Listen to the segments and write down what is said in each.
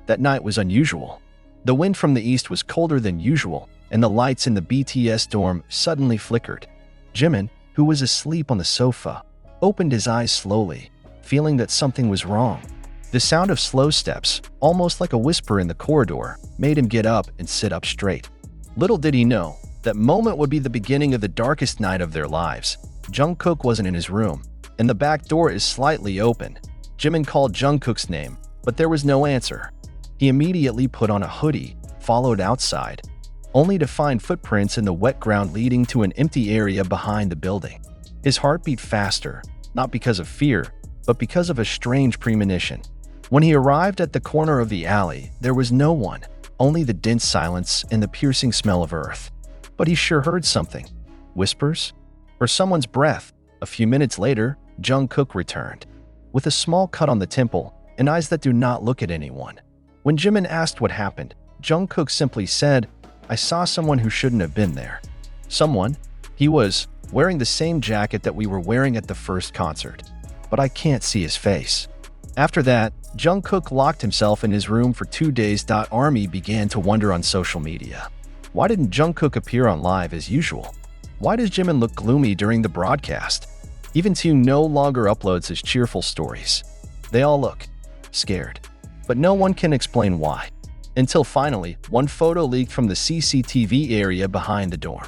That night was unusual. The wind from the east was colder than usual, and the lights in the BTS dorm suddenly flickered. Jimin, who was asleep on the sofa, opened his eyes slowly, feeling that something was wrong. The sound of slow steps, almost like a whisper in the corridor, made him get up and sit up straight. Little did he know, that moment would be the beginning of the darkest night of their lives. Jungkook wasn't in his room, and the back door is slightly open. Jimin called Jungkook's name, but there was no answer. He immediately put on a hoodie, followed outside, only to find footprints in the wet ground leading to an empty area behind the building. His heart beat faster, not because of fear, but because of a strange premonition. When he arrived at the corner of the alley, there was no one, only the dense silence and the piercing smell of earth. But he sure heard something. Whispers? Or someone's breath. A few minutes later, Jungkook returned, with a small cut on the temple and eyes that do not look at anyone. When Jimin asked what happened, Jungkook simply said, "I saw someone who shouldn't have been there." Someone? He was wearing the same jacket that we were wearing at the first concert. But I can't see his face. After that, Jungkook locked himself in his room for 2 days. Army began to wonder on social media. Why didn't Jungkook appear on live as usual? Why does Jimin look gloomy during the broadcast? Even Taehyung no longer uploads his cheerful stories. They all look scared. But no one can explain why. Until finally, one photo leaked from the CCTV area behind the dorm.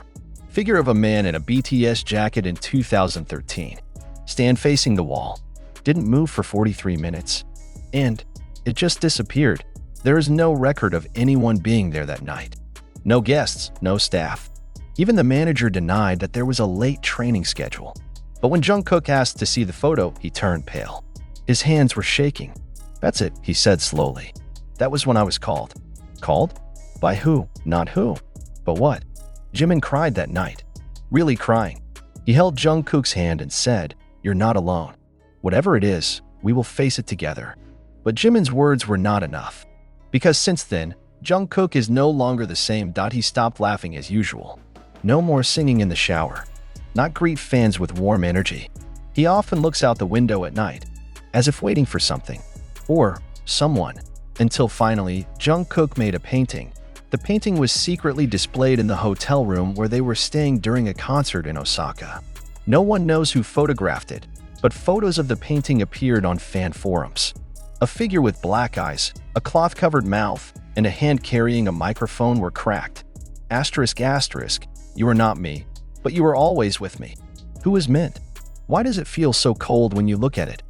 Figure of a man in a BTS jacket in 2013. Stand facing the wall. Didn't move for 43 minutes. And it just disappeared. There is no record of anyone being there that night. No guests, no staff. Even the manager denied that there was a late training schedule. But when Jungkook asked to see the photo, he turned pale. His hands were shaking. "That's it," he said slowly. "That was when I was called." Called? By who? Not who. But what? Jimin cried that night. Really crying. He held Jungkook's hand and said, "You're not alone. Whatever it is, we will face it together." But Jimin's words were not enough. Because since then, Jungkook is no longer the same. He stopped laughing as usual. No more singing in the shower. Not greet fans with warm energy. He often looks out the window at night, as if waiting for something. Or someone. Until finally, Jungkook made a painting. The painting was secretly displayed in the hotel room where they were staying during a concert in Osaka. No one knows who photographed it, but photos of the painting appeared on fan forums. A figure with black eyes, a cloth-covered mouth, and a hand carrying a microphone were cracked. Asterisk asterisk, you are not me, but you are always with me. Who is Mint? Why does it feel so cold when you look at it?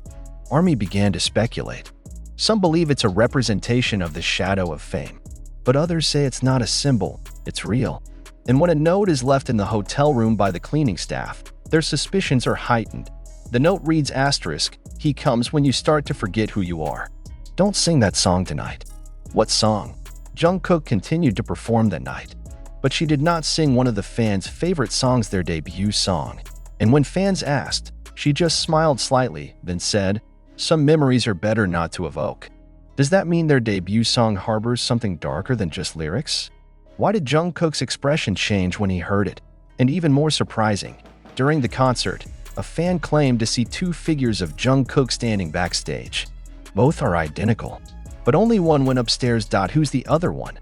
Army began to speculate. Some believe it's a representation of the shadow of fame, but others say it's not a symbol, it's real. And when a note is left in the hotel room by the cleaning staff, their suspicions are heightened. The note reads asterisk, "He comes when you start to forget who you are." Don't sing that song tonight. What song? Jungkook continued to perform that night, but she did not sing one of the fans' favorite songs, their debut song. And when fans asked, she just smiled slightly, then said, "Some memories are better not to evoke." Does that mean their debut song harbors something darker than just lyrics? Why did Jungkook's expression change when he heard it? And even more surprising, during the concert, a fan claimed to see two figures of Jungkook standing backstage. Both are identical, but only one went upstairs. Who's the other one?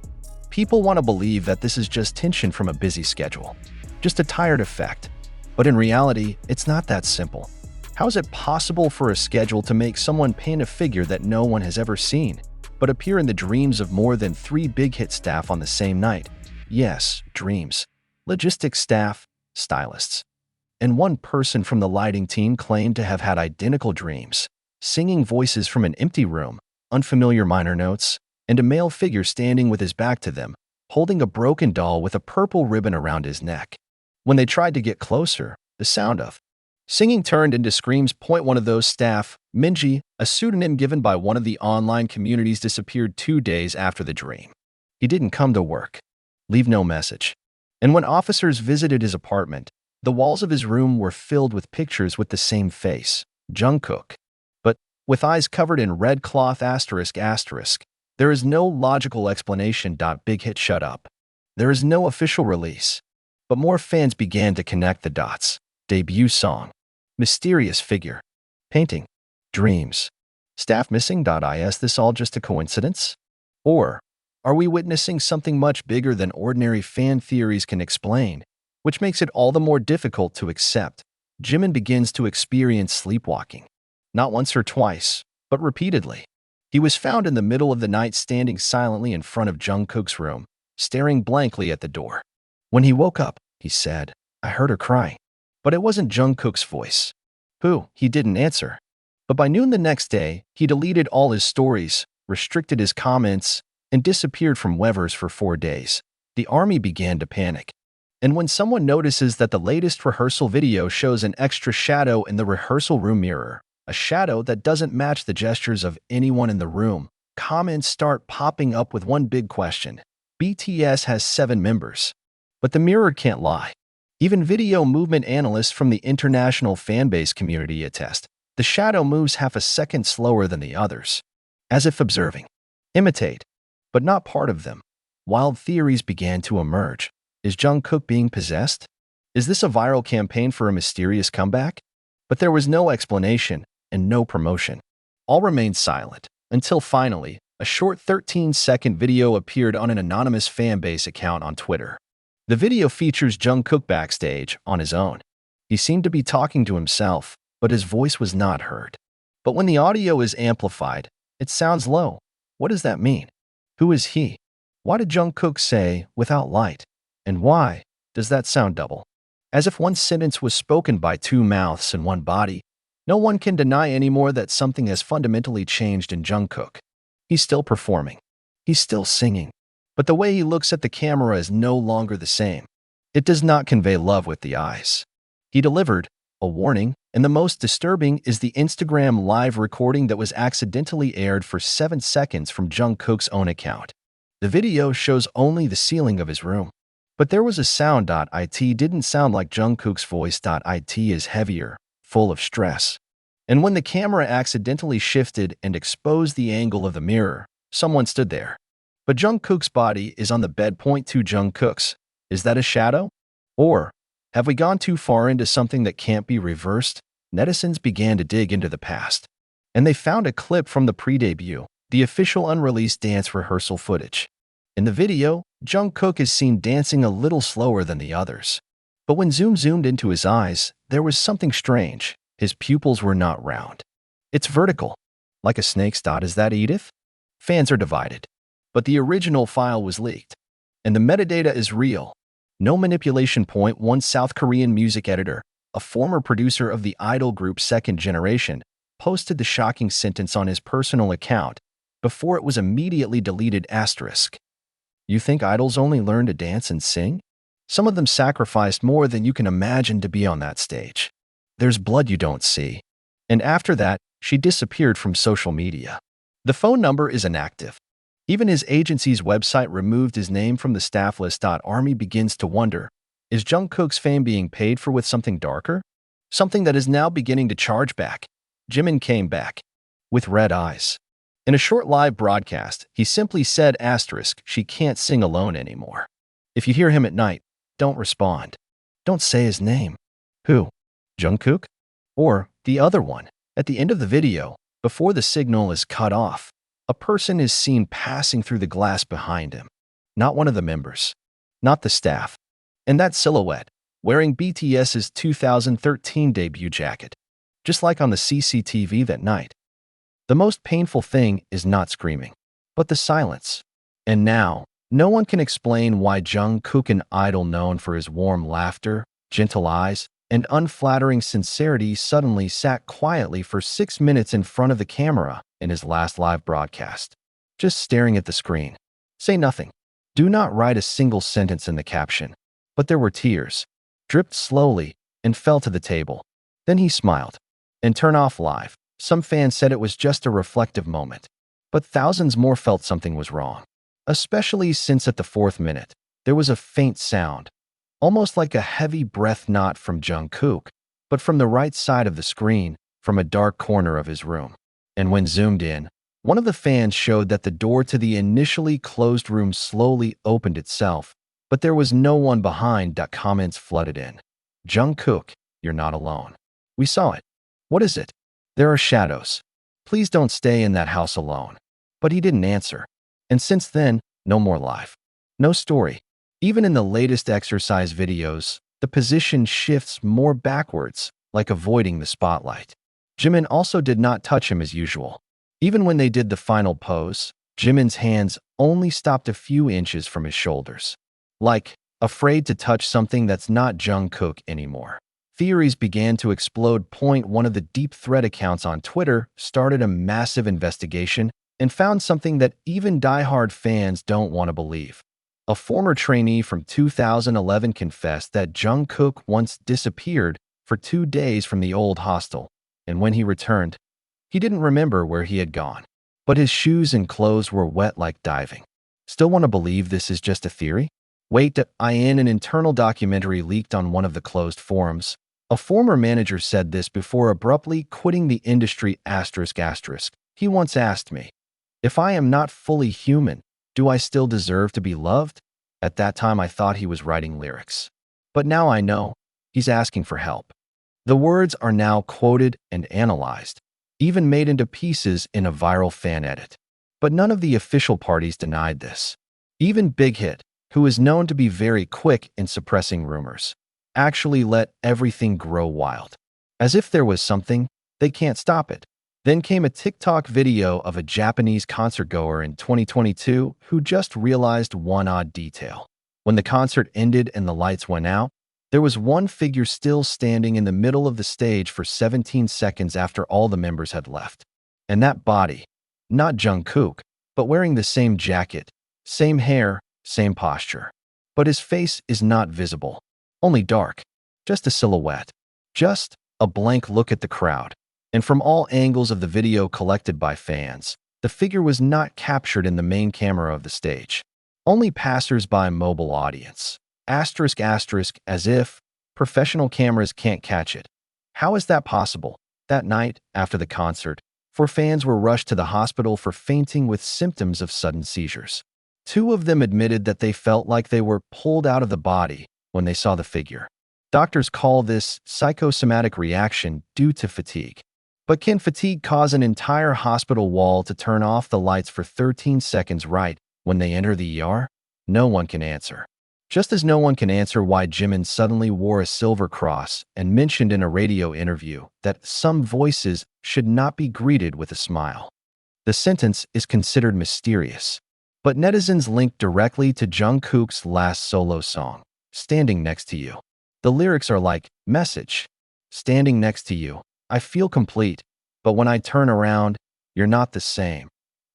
People want to believe that this is just tension from a busy schedule, just a tired effect. But in reality, it's not that simple. How is it possible for a schedule to make someone paint a figure that no one has ever seen, but appear in the dreams of more than 3 big hit staff on the same night? Yes, dreams. Logistics staff, stylists. And one person from the lighting team claimed to have had identical dreams, singing voices from an empty room, unfamiliar minor notes, and a male figure standing with his back to them, holding a broken doll with a purple ribbon around his neck. When they tried to get closer, the sound of singing turned into screams. One of those staff, Minji, a pseudonym given by one of the online communities, disappeared 2 days after the dream. He didn't come to work, leave no message. And when officers visited his apartment, the walls of his room were filled with pictures with the same face, Jungkook, but with eyes covered in red cloth asterisk asterisk. There is no logical explanation. Big hit shut up. There is no official release. But more fans began to connect the dots. Debut song. Mysterious figure. Painting. Dreams. Staff missing. Is this all just a coincidence? Or are we witnessing something much bigger than ordinary fan theories can explain, which makes it all the more difficult to accept? Jimin begins to experience sleepwalking, not once or twice, but repeatedly. He was found in the middle of the night standing silently in front of Jungkook's room, staring blankly at the door. When he woke up, he said, "I heard her crying." But it wasn't Jungkook's voice. He didn't answer. But by noon the next day, he deleted all his stories, restricted his comments, and disappeared from Weverse for 4 days. The army began to panic. And when someone notices that the latest rehearsal video shows an extra shadow in the rehearsal room mirror, a shadow that doesn't match the gestures of anyone in the room, comments start popping up with one big question. BTS has 7 members. But the mirror can't lie. Even video movement analysts from the international fanbase community attest. The shadow moves half a second slower than the others, as if observing. Imitate, but not part of them. Wild theories began to emerge. Is Jungkook being possessed? Is this a viral campaign for a mysterious comeback? But there was no explanation and no promotion. All remained silent, until finally, a short 13-second video appeared on an anonymous fanbase account on Twitter. The video features Jungkook backstage, on his own. He seemed to be talking to himself, but his voice was not heard. But when the audio is amplified, it sounds low. What does that mean? Who is he? Why did Jungkook say, "without light"? And why does that sound double? As if one sentence was spoken by 2 mouths and 1 body. No one can deny anymore that something has fundamentally changed in Jungkook. He's still performing. He's still singing. But the way he looks at the camera is no longer the same. It does not convey love with the eyes. He delivered a warning, and the most disturbing is the Instagram live recording that was accidentally aired for 7 seconds from Jungkook's own account. The video shows only the ceiling of his room. But there was a sound. It didn't sound like Jungkook's voice. It is heavier, full of stress. And when the camera accidentally shifted and exposed the angle of the mirror, someone stood there. But Jungkook's body is on the bed. Point to Jungkook's. Is that a shadow? Or have we gone too far into something that can't be reversed? Netizens began to dig into the past. And they found a clip from the pre-debut, the official unreleased dance rehearsal footage. In the video, Jungkook is seen dancing a little slower than the others. But when zoomed into his eyes, there was something strange. His pupils were not round. It's vertical, like a snake's. Is that Edith? Fans are divided. But the original file was leaked. And the metadata is real. No manipulation. One South Korean music editor, a former producer of the idol group Second Generation, posted the shocking sentence on his personal account before it was immediately deleted. You think idols only learn to dance and sing? Some of them sacrificed more than you can imagine to be on that stage. There's blood you don't see. And after that, she disappeared from social media. The phone number is inactive. Even his agency's website removed his name from the staff list. Army begins to wonder, is Jungkook's fame being paid for with something darker? Something that is now beginning to charge back. Jimin came back with red eyes. In a short live broadcast, he simply said, "She can't sing alone anymore. If you hear him at night, don't respond. Don't say his name." Who? Jungkook? Or the other one? At the end of the video, before the signal is cut off, a person is seen passing through the glass behind him. Not one of the members. Not the staff. And that silhouette, wearing BTS's 2013 debut jacket. Just like on the CCTV that night. The most painful thing is not screaming, but the silence. And now, no one can explain why Jungkook, an idol known for his warm laughter, gentle eyes, and unflattering sincerity, suddenly sat quietly for 6 minutes in front of the camera in his last live broadcast, just staring at the screen. Say nothing. Do not write a single sentence in the caption. But there were tears, dripped slowly, and fell to the table. Then he smiled and turned off live. Some fans said it was just a reflective moment, but thousands more felt something was wrong, especially since at the 4th minute, there was a faint sound, almost like a heavy breath, not from Jungkook, but from the right side of the screen, from a dark corner of his room. And when zoomed in, one of the fans showed that the door to the initially closed room slowly opened itself, but there was no one behind. Comments flooded in. "Jungkook, you're not alone. We saw it. What is it? There are shadows. Please don't stay in that house alone." But he didn't answer. And since then, no more life. No story. Even in the latest exercise videos, the position shifts more backwards, like avoiding the spotlight. Jimin also did not touch him as usual. Even when they did the final pose, Jimin's hands only stopped a few inches from his shoulders. Like, afraid to touch something that's not Jungkook anymore. Theories began to explode. One of the deep threat accounts on Twitter started a massive investigation and found something that even diehard fans don't want to believe. A former trainee from 2011 confessed that Jungkook once disappeared for 2 days from the old hostel, and when he returned, he didn't remember where he had gone. But his shoes and clothes were wet like diving. Still want to believe this is just a theory? Wait, in an internal documentary leaked on one of the closed forums, a former manager said this before abruptly quitting the industry. He once asked me, "If I am not fully human, do I still deserve to be loved?" At that time, I thought he was writing lyrics. But now I know he's asking for help. The words are now quoted and analyzed, even made into pieces in a viral fan edit. But none of the official parties denied this. Even Big Hit, who is known to be very quick in suppressing rumors, actually let everything grow wild. As if there was something, they can't stop it. Then came a TikTok video of a Japanese concertgoer in 2022 who just realized one odd detail. When the concert ended and the lights went out, there was one figure still standing in the middle of the stage for 17 seconds after all the members had left. And that body, not Jungkook, but wearing the same jacket, same hair, same posture. But his face is not visible, only dark, just a silhouette, just a blank look at the crowd. And from all angles of the video collected by fans, the figure was not captured in the main camera of the stage. Only passers-by mobile audience. As if professional cameras can't catch it. How is that possible? That night, after the concert, 4 fans were rushed to the hospital for fainting with symptoms of sudden seizures. 2 of them admitted that they felt like they were pulled out of the body when they saw the figure. Doctors call this psychosomatic reaction due to fatigue. But can fatigue cause an entire hospital wall to turn off the lights for 13 seconds right when they enter the ER? No one can answer. Just as no one can answer why Jimin suddenly wore a silver cross and mentioned in a radio interview that some voices should not be greeted with a smile. The sentence is considered mysterious, but netizens linked directly to Jungkook's last solo song, Standing Next to You. The lyrics are like, message, standing next to you, I feel complete, but when I turn around, you're not the same.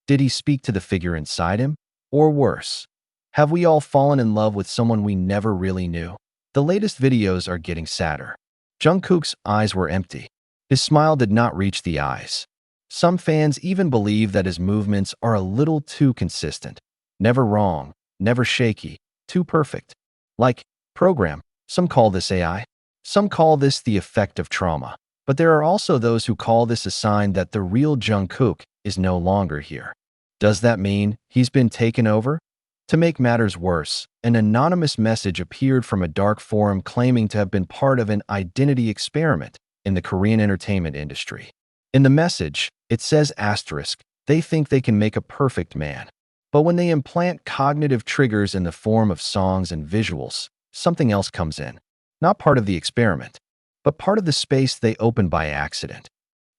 Did he speak to the figure inside him? Or worse, have we all fallen in love with someone we never really knew? The latest videos are getting sadder. Jungkook's eyes were empty. His smile did not reach the eyes. Some fans even believe that his movements are a little too consistent. Never wrong, never shaky, too perfect. Like, program. Some call this AI. Some call this the effect of trauma. But there are also those who call this a sign that the real Jungkook is no longer here. Does that mean he's been taken over? To make matters worse, an anonymous message appeared from a dark forum claiming to have been part of an identity experiment in the Korean entertainment industry. In the message, it says they think they can make a perfect man. But when they implant cognitive triggers in the form of songs and visuals, something else comes in. Not part of the experiment, but part of the space they opened by accident.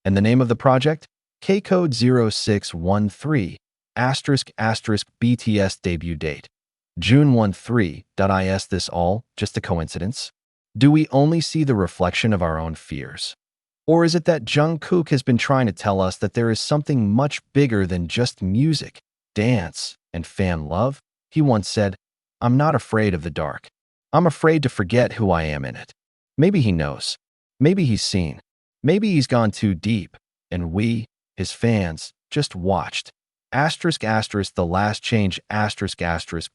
And the name of the project? K-Code 0613 BTS debut date. June 13. Is this all just a coincidence? Do we only see the reflection of our own fears? Or is it that Jungkook has been trying to tell us that there is something much bigger than just music, dance, and fan love? He once said, "I'm not afraid of the dark. I'm afraid to forget who I am in it." Maybe he knows. Maybe he's seen. Maybe he's gone too deep, and we, his fans, just watched. The last change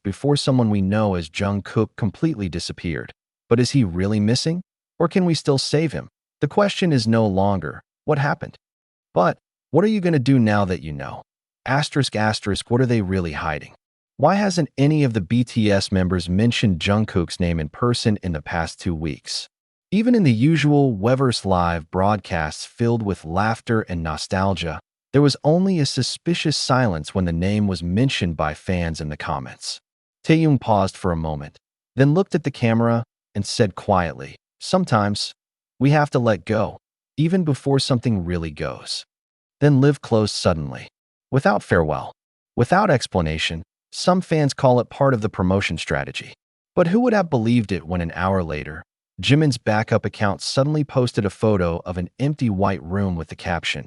before someone we know as Jungkook completely disappeared. But is he really missing? Or can we still save him? The question is no longer, what happened? But, what are you going to do now that you know? What are they really hiding? Why hasn't any of the BTS members mentioned Jungkook's name in person in the past 2 weeks? Even in the usual Weverse live broadcasts filled with laughter and nostalgia, There was only a suspicious silence when the name was mentioned by fans in the comments. Taehyung paused for a moment, then looked at the camera and said quietly, "Sometimes, we have to let go, even before something really goes." Then Liv closed suddenly, without farewell, without explanation. Some fans call it part of the promotion strategy. But who would have believed it when an hour later, Jimin's backup account suddenly posted a photo of an empty white room with the caption,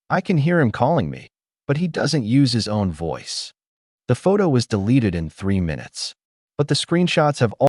"I can hear him calling me, but he doesn't use his own voice." The photo was deleted in 3 minutes, but the screenshots have